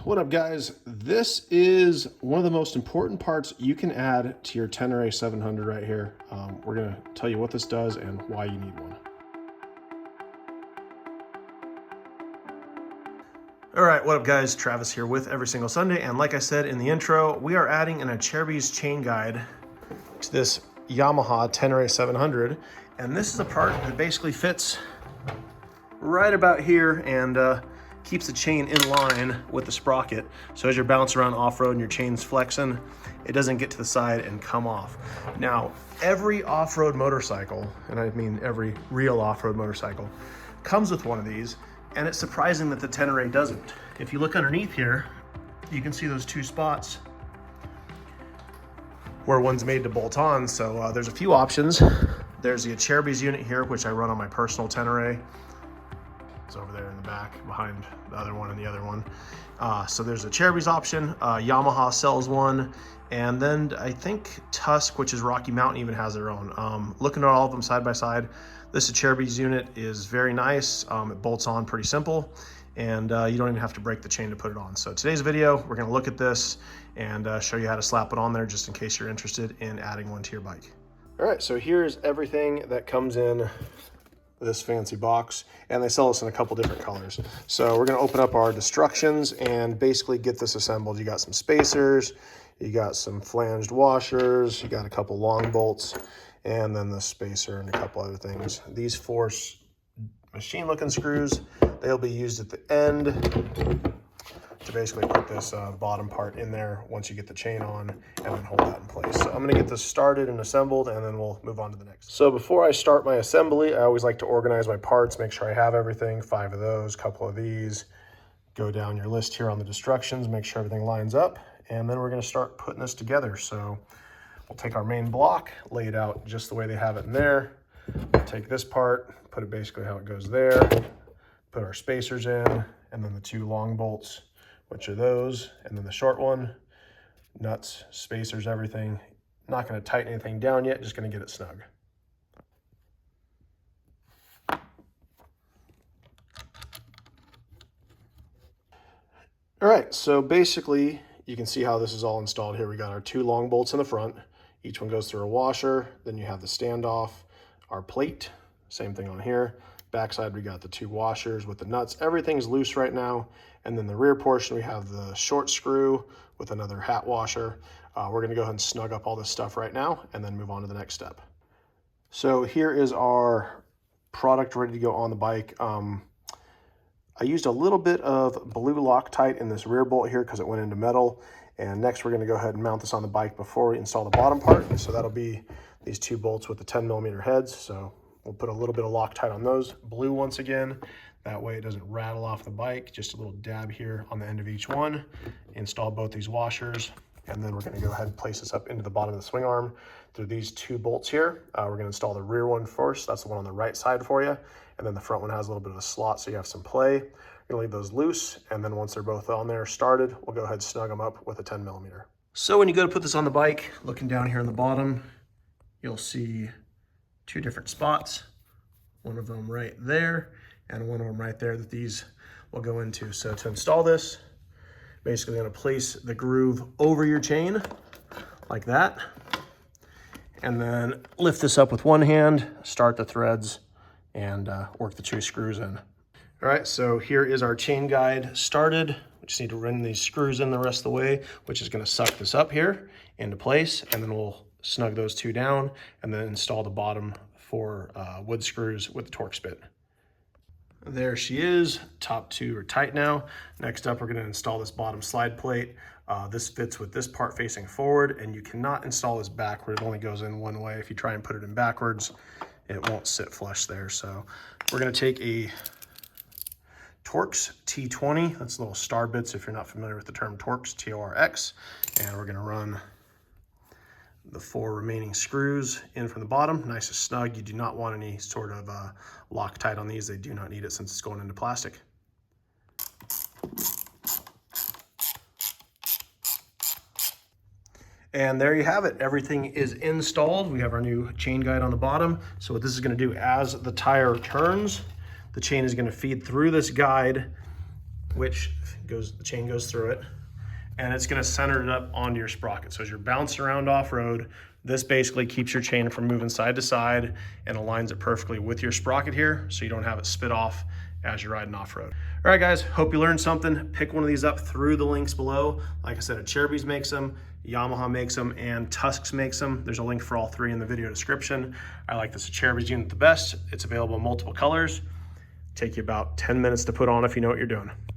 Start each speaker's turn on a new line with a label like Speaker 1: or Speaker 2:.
Speaker 1: What up, guys? This is one of the most important parts you can add to your Tenere 700 right here. We're going to tell you what this does and why you need one. All right, what up, guys? Travis here with Every Single Sunday, and like I said in the intro, we are adding an Acerbis chain guide to this Yamaha Tenere 700, and this is a part that basically fits right about here and keeps the chain in line with the sprocket. So as you're bouncing around off-road and your chain's flexing, it doesn't get to the side and come off. Now, every off-road motorcycle, and I mean every real off-road motorcycle, comes with one of these, and it's surprising that the Tenere doesn't. If you look underneath here, you can see those two spots where one's made to bolt on. So there's a few options. There's the Acerbis unit here, which I run on my personal Tenere. It's over there in the back behind the other one and the other one. So there's a Acerbis option. Yamaha sells one. And then I think Tusk, which is Rocky Mountain, even has their own. Looking at all of them side by side, this Acerbis unit is very nice. It bolts on pretty simple, and you don't even have to break the chain to put it on. So today's video, we're gonna look at this and show you how to slap it on there just in case you're interested in adding one to your bike. All right, so here's everything that comes in this fancy box, and they sell this in a couple different colors. So we're gonna open up our destructions and basically get this assembled. You got some spacers, you got some flanged washers, you got a couple long bolts, and then the spacer and a couple other things. These four machine looking screws, they'll be used at the end to basically put this bottom part in there once you get the chain on, and then hold that in place. So I'm gonna get this started and assembled, and then we'll move on to the next. So before I start my assembly, I always like to organize my parts, make sure I have everything, 5 of those, couple of these. Go down your list here on the destructions, make sure everything lines up, and then we're gonna start putting this together. So we'll take our main block, lay it out just the way they have it in there. We'll take this part, put it basically how it goes there, put our spacers in, and then the 2 long bolts, which are those, and then the short one, nuts, spacers, everything. Not gonna tighten anything down yet, just gonna get it snug. All right, so basically, you can see how this is all installed here. We got our 2 long bolts in the front. Each one goes through a washer. Then you have the standoff, our plate, same thing on here. Backside, we got the 2 washers with the nuts. Everything's loose right now. And then the rear portion, we have the short screw with another hat washer. We're gonna go ahead and snug up all this stuff right now and then move on to the next step. So here is our product ready to go on the bike. I used a little bit of blue Loctite in this rear bolt here because it went into metal. And next we're gonna go ahead and mount this on the bike before we install the bottom part. So that'll be these 2 bolts with the 10mm heads. So we'll put a little bit of Loctite on those. Blue once again, that way it doesn't rattle off the bike. Just a little dab here on the end of each one. Install both these washers, and then we're gonna go ahead and place this up into the bottom of the swing arm through these 2 bolts here. We're gonna install the rear one first. That's the one on the right side for you. And then the front one has a little bit of a slot so you have some play. You're gonna leave those loose, and then once they're both on there started, we'll go ahead and snug them up with a 10mm. So when you go to put this on the bike, looking down here on the bottom, you'll see 2 different spots. One of them right there, and one of them right there that these will go into. So to install this, basically gonna place the groove over your chain like that, and then lift this up with one hand, start the threads, and work the 2 screws in. All right, so here is our chain guide started. We just need to run these screws in the rest of the way, which is gonna suck this up here into place, and then we'll snug those 2 down, and then install the bottom 4 wood screws with the Torx bit. There she is, top 2 are tight now. Next up, we're gonna install this bottom slide plate. This fits with this part facing forward, and you cannot install this backward. It only goes in one way. If you try and put it in backwards, it won't sit flush there. So we're gonna take a Torx T20. That's little star bits if you're not familiar with the term Torx, T-O-R-X. And we're gonna run the 4 remaining screws in from the bottom, nice and snug. You do not want any sort of Loctite on these. They do not need it since it's going into plastic. And there you have it. Everything is installed. We have our new chain guide on the bottom. So what this is gonna do, as the tire turns, the chain is gonna feed through this guide, which the chain goes through it, and it's gonna center it up onto your sprocket. So as you're bouncing around off-road, this basically keeps your chain from moving side to side and aligns it perfectly with your sprocket here, so you don't have it spit off as you're riding off-road. All right, guys, hope you learned something. Pick one of these up through the links below. Like I said, Acerbis makes them, Yamaha makes them, and Tusk makes them. There's a link for all three in the video description. I like this Acerbis unit the best. It's available in multiple colors. Take you about 10 minutes to put on if you know what you're doing.